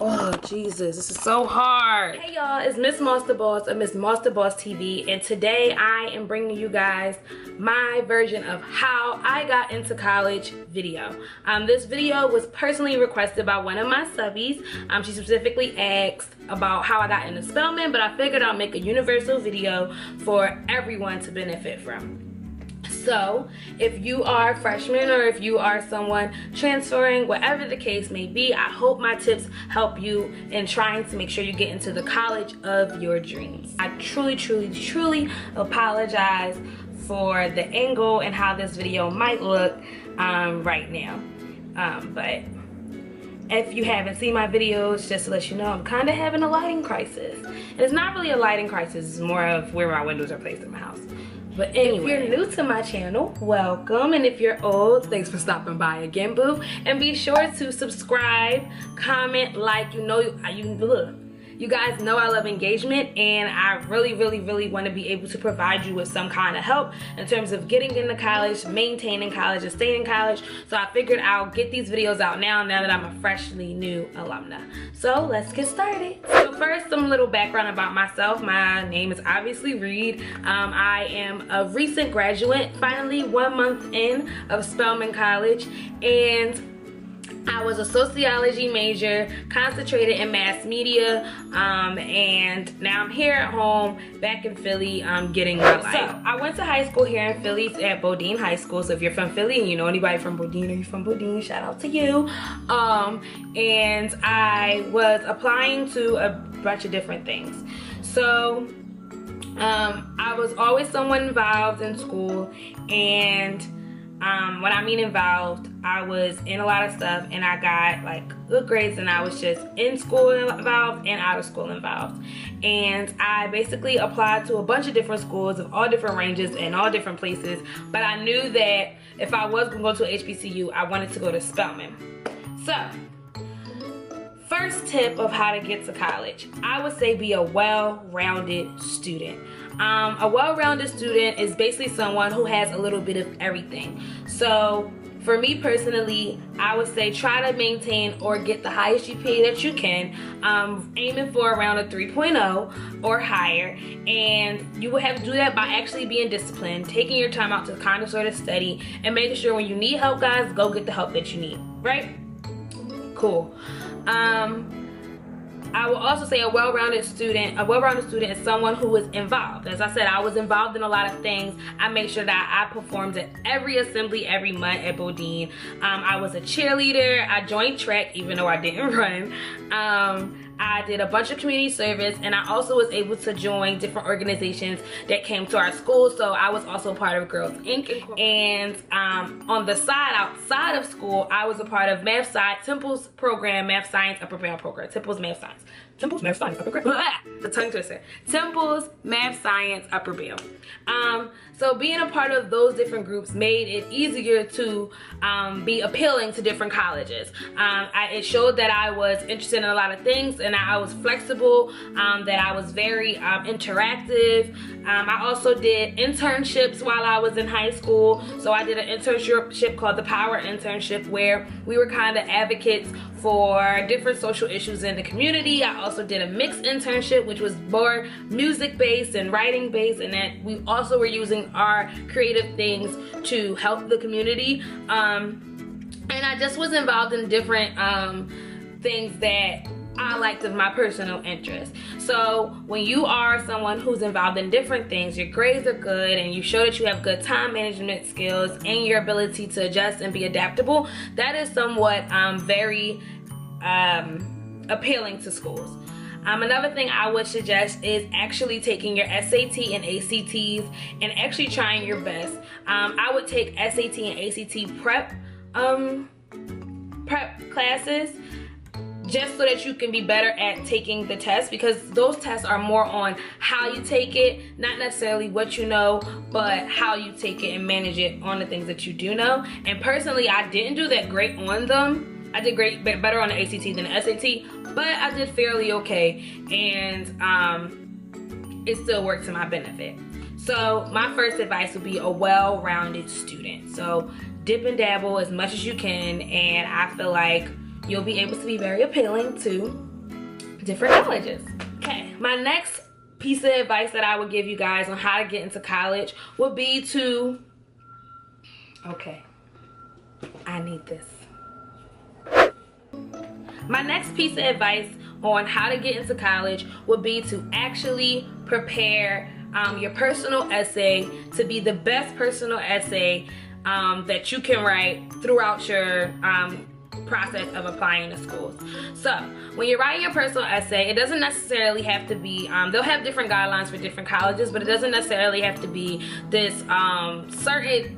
Oh, Jesus, this is so hard. Hey, y'all, it's Miss Moss the Boss of Miss Moss the Boss TV, and today I am bringing you guys my version of how I got into college video. This video was personally requested by one of my subbies. She specifically asked about how I got into Spelman, but I figured I'll make a universal video for everyone to benefit from. So, if you are a freshman or if you are someone transferring, whatever the case may be, I hope my tips help you in trying to make sure you get into the college of your dreams. I truly apologize for the angle and how this video might look right now. But if you haven't seen my videos, just to let you know, I'm kind of having a lighting crisis. And it's not really a lighting crisis, it's more of where my windows are placed in my house. But anyway, if you're new to my channel, welcome. And if you're old, thanks for stopping by again, boo. And be sure to subscribe, comment, like. You guys know I love engagement, and I really want to be able to provide you with some kind of help in terms of getting into college, maintaining college, and staying in college. So I figured I'll get these videos out now that I'm a freshly new alumna. So let's get started. So first, some little background about myself. My name is obviously Reed. I am a recent graduate, finally 1 month in of Spelman College, and I was a sociology major, concentrated in mass media, and now I'm here at home, back in Philly, getting my life. So, I went to high school here in Philly at Bodine High School, so if you're from Philly and you know anybody from Bodine or you're from Bodine, shout out to you. And I was applying to a bunch of different things. So, I was always someone involved in school, and when I mean involved, I was in a lot of stuff and I got like good grades, and I was just in school involved and out of school involved. And I basically applied to a bunch of different schools of all different ranges and all different places, but I knew that if I was going to go to a HBCU, I wanted to go to Spelman. So, first tip of how to get to college, I would say be a well-rounded student. A well-rounded student is basically someone who has a little bit of everything. So for me personally, I would say try to maintain or get the highest GPA that you can, aiming for around a 3.0 or higher. And you will have to do that by actually being disciplined, taking your time out to kind of sort of study, and making sure when you need help, guys, go get the help that you need, right? Cool. I will also say a well-rounded student is someone who is involved. As I said, I was involved in a lot of things. I made sure that I performed at every assembly every month at Bodine. I was a cheerleader. I joined track even though I didn't run. I did a bunch of community service, and I also was able to join different organizations that came to our school. So I was also part of Girls Inc. And on the side, outside of school, I was a part of Math Science, Temple's program, Math Science Upper Bell program, Temple's Math Science. Temple's Math Science Upper Bell. The tongue twister. Temple's Math Science Upper Bell. So being a part of those different groups made it easier to be appealing to different colleges. It showed that I was interested in a lot of things, and I was flexible, that I was very interactive. I also did internships while I was in high school. So I did an internship called the Power Internship, where we were kind of advocates for different social issues in the community. I also did a mixed internship, which was more music-based and writing-based, and that we also were using our creative things to help the community. And I just was involved in different things that I liked of my personal interest. So when you are someone who's involved in different things, your grades are good, and you show that you have good time management skills and your ability to adjust and be adaptable, that is somewhat very appealing to schools. Another thing I would suggest is actually taking your SAT and ACTs and actually trying your best. I would take SAT and ACT prep classes, just so that you can be better at taking the test, because those tests are more on how you take it, not necessarily what you know, but how you take it and manage it on the things that you do know. And personally, I didn't do that great on them. I did better on the ACT than the SAT, but I did fairly okay, and it still worked to my benefit. So my first advice would be a well-rounded student. So dip and dabble as much as you can, and I feel like you'll be able to be very appealing to different colleges. Okay, my next piece of advice that I would give you guys on how to get into college would be to, okay, I need this. My next piece of advice on how to get into college would be to actually prepare your personal essay to be the best personal essay that you can write throughout your process of applying to schools. So when you're writing your personal essay, it doesn't necessarily have to be, they'll have different guidelines for different colleges, but it doesn't necessarily have to be this certain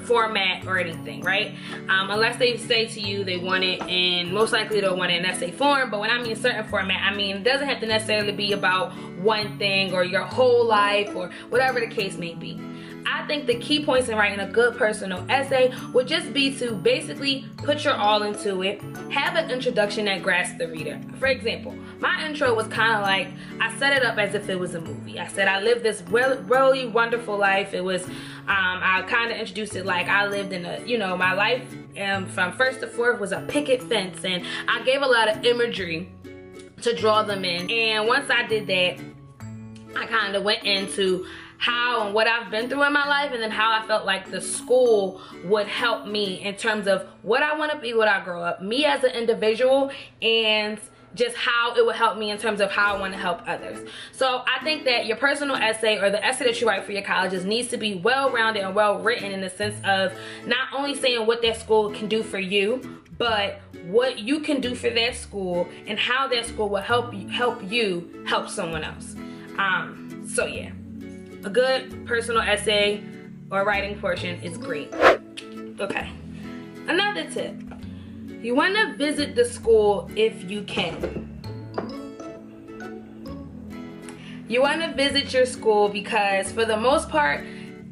format or anything, right? Unless they say to you they want it in, most likely they'll want it in essay form, but when I mean certain format, I mean it doesn't have to necessarily be about one thing or your whole life or whatever the case may be. I think the key points in writing a good personal essay would just be to basically put your all into it, have an introduction that grasps the reader. For example, my intro was kind of like, I set it up as if it was a movie. I said I lived this really wonderful life. It was, I kind of introduced it like I lived in a, you know, my life from first to fourth was a picket fence, and I gave a lot of imagery to draw them in. And once I did that, I kind of went into how and what I've been through in my life, and then how I felt like the school would help me in terms of what I want to be when I grow up, me as an individual, and just how it would help me in terms of how I want to help others. So I think that your personal essay or the essay that you write for your colleges needs to be well-rounded and well-written in the sense of not only saying what that school can do for you, but what you can do for that school and how that school will help you help someone else. So yeah, a good personal essay or writing portion is great. Okay, another tip. You want to visit the school if you can. You want to visit your school because for the most part,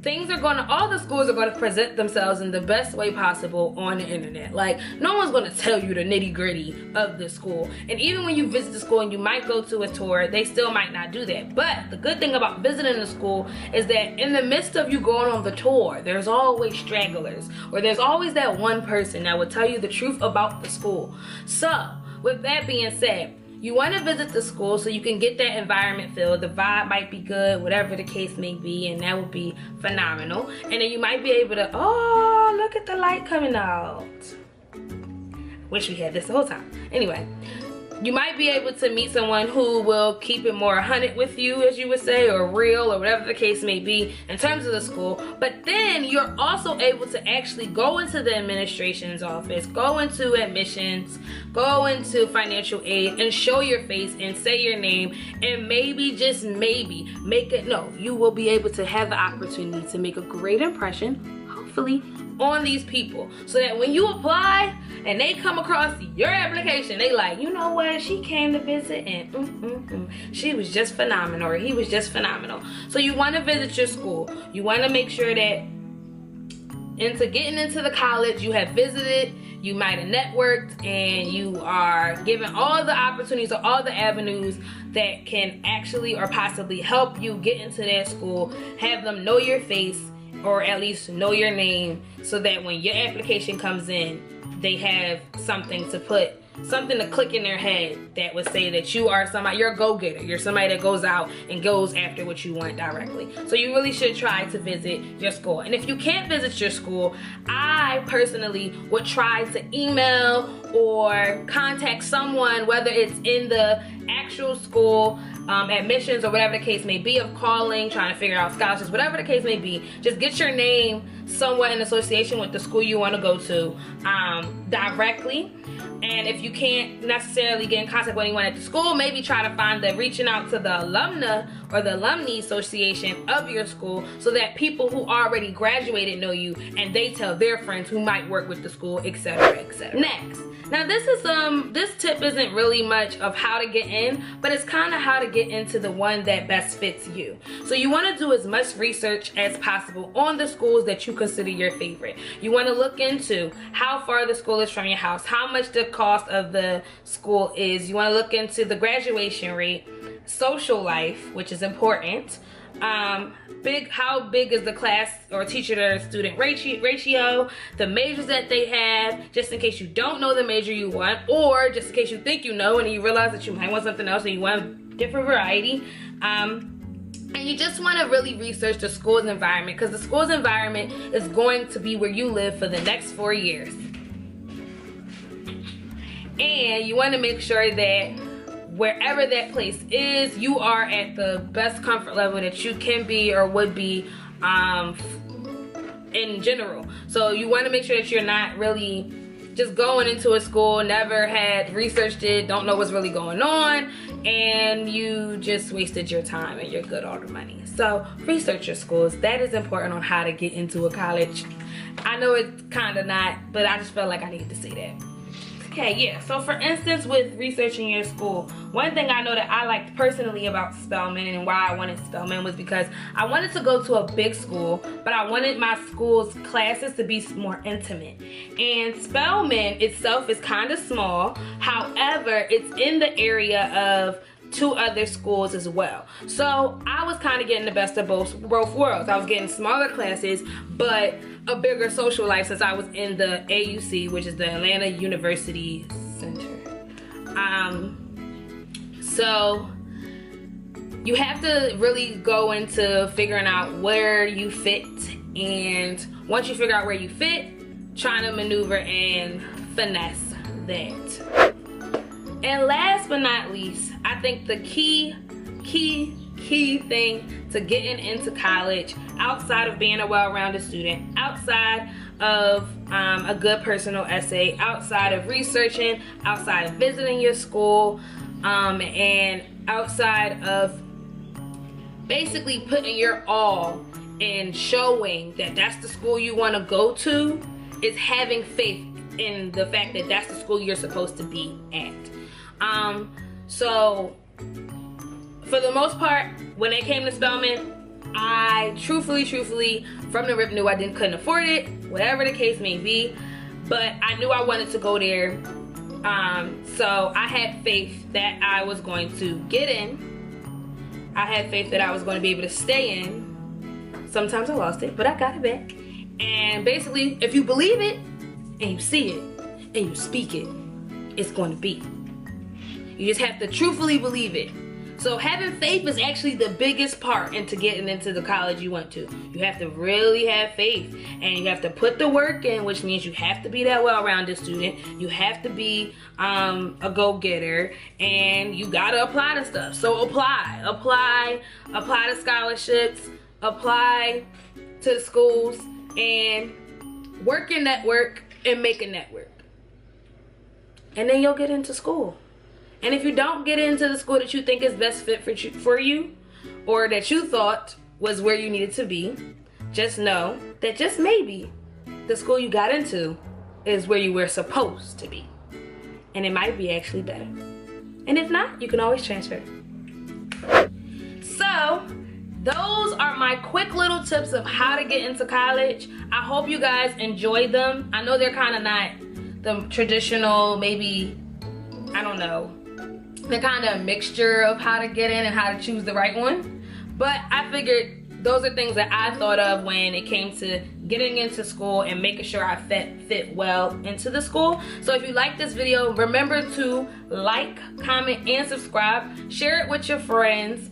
all the schools are going to present themselves in the best way possible on the internet. Like, no one's going to tell you the nitty-gritty of the school. And even when you visit the school and you might go to a tour, they still might not do that. But the good thing about visiting the school is that in the midst of you going on the tour, there's always stragglers, or there's always that one person that will tell you the truth about the school. So, with that being said, you want to visit the school so you can get that environment feel. The vibe might be good, whatever the case may be, and that would be phenomenal. And then you might be able to, oh, look at the light coming out. Wish we had this the whole time. Anyway, you might be able to meet someone who will keep it more 100 with you, as you would say, or real, or whatever the case may be in terms of the school. But then you're also able to actually go into the administration's office, go into admissions, go into financial aid, and show your face and say your name, and maybe, just maybe, you will be able to have the opportunity to make a great impression, hopefully, on these people, so that when you apply and they come across your application, they like, you know what, she came to visit and she was just phenomenal, or he was just phenomenal. So you want to visit your school. You want to make sure that into getting into the college, you have visited, you might have networked, and you are given all the opportunities or all the avenues that can actually or possibly help you get into that school, have them know your face, or at least know your name, so that when your application comes in, they have something to click in their head that would say that you are somebody, you're a go-getter, you're somebody that goes out and goes after what you want directly. So you really should try to visit your school. And if you can't visit your school, I personally would try to email or contact someone, whether it's in the actual school, admissions, or whatever the case may be, of calling, trying to figure out scholarships, whatever the case may be. Just get your name somewhat in association with the school you want to go to directly. And if you can't necessarily get in contact with anyone at the school, maybe try to reaching out to the alumna or the alumni association of your school, so that people who already graduated know you and they tell their friends who might work with the school, etc., etc. Next, now this tip isn't really much of how to get in, but it's kind of how to get into the one that best fits you. So you want to do as much research as possible on the schools that you consider your favorite. You want to look into how far the school is from your house, how much the cost of the school is. You want to look into the graduation rate, social life, which is important, how big is the class or teacher to student ratio, the majors that they have, just in case you don't know the major you want, or just in case you think you know and you realize that you might want something else and you want a different variety. And you just want to really research the school's environment, because the school's environment is going to be where you live for the next 4 years. And you want to make sure that wherever that place is, you are at the best comfort level that you can be or would be in general. So you want to make sure that you're not really just going into a school, never had researched it, don't know what's really going on, and you just wasted your time and your good hard money. So research your schools. That is important on how to get into a college. I know it's kind of not, but I just felt like I needed to say that. Okay, yeah, so for instance, with researching your school, one thing I know that I liked personally about Spelman and why I wanted Spelman was because I wanted to go to a big school, but I wanted my school's classes to be more intimate. And Spelman itself is kind of small, however, it's in the area of 2 other schools as well. So I was kind of getting the best of both worlds. I was getting smaller classes, but a bigger social life since I was in the AUC, which is the Atlanta University Center. So you have to really go into figuring out where you fit, and once you figure out where you fit, trying to maneuver and finesse that. And last but not least, I think the key thing to getting into college, outside of being a well-rounded student, outside of a good personal essay, outside of researching, outside of visiting your school, and outside of basically putting your all in showing that that's the school you want to go to, is having faith in the fact that that's the school you're supposed to be at. So for the most part, when it came to Spelman, I truthfully from the rip knew I couldn't afford it, whatever the case may be, but I knew I wanted to go there. So I had faith that I was going to get in. I had faith that I was going to be able to stay in. Sometimes I lost it, but I got it back. And basically, if you believe it and you see it and you speak it, it's going to be. You just have to truthfully believe it. So having faith is actually the biggest part into getting into the college you want to. You have to really have faith, and you have to put the work in, which means you have to be that well-rounded student. You have to be a go-getter, and you gotta apply to stuff. So apply to scholarships, apply to the schools, and work your network and make a network. And then you'll get into school. And if you don't get into the school that you think is best fit for you, or that you thought was where you needed to be, just know that just maybe the school you got into is where you were supposed to be. And it might be actually better. And if not, you can always transfer. So those are my quick little tips of how to get into college. I hope you guys enjoyed them. I know they're kind of not the traditional, maybe, I don't know, they're kind of a mixture of how to get in and how to choose the right one. But I figured those are things that I thought of when it came to getting into school and making sure I fit well into the school. So if you like this video, remember to like, comment, and subscribe. Share it with your friends.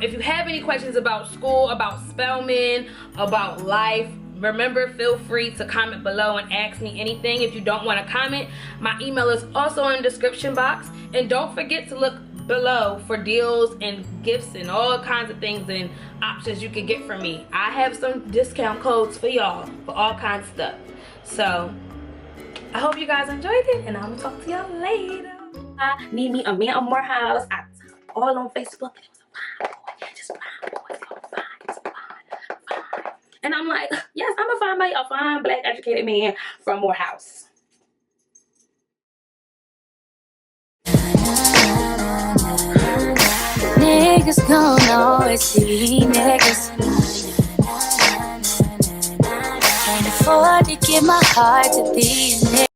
If you have any questions about school, about Spelman, about life, remember, feel free to comment below and ask me anything. If you don't want to comment, my email is also in the description box. And don't forget to look below for deals and gifts and all kinds of things and options you can get from me. I have some discount codes for y'all for all kinds of stuff. So I hope you guys enjoyed it, and I'm gonna talk to y'all later. I need me a man or more house. All on Facebook. It was a fine boy. Just fine boys. Fine. And I'm like, yes, I'm a fine black educated man from Morehouse. Niggas gon' always be niggas. Can't afford to give my heart to these niggas.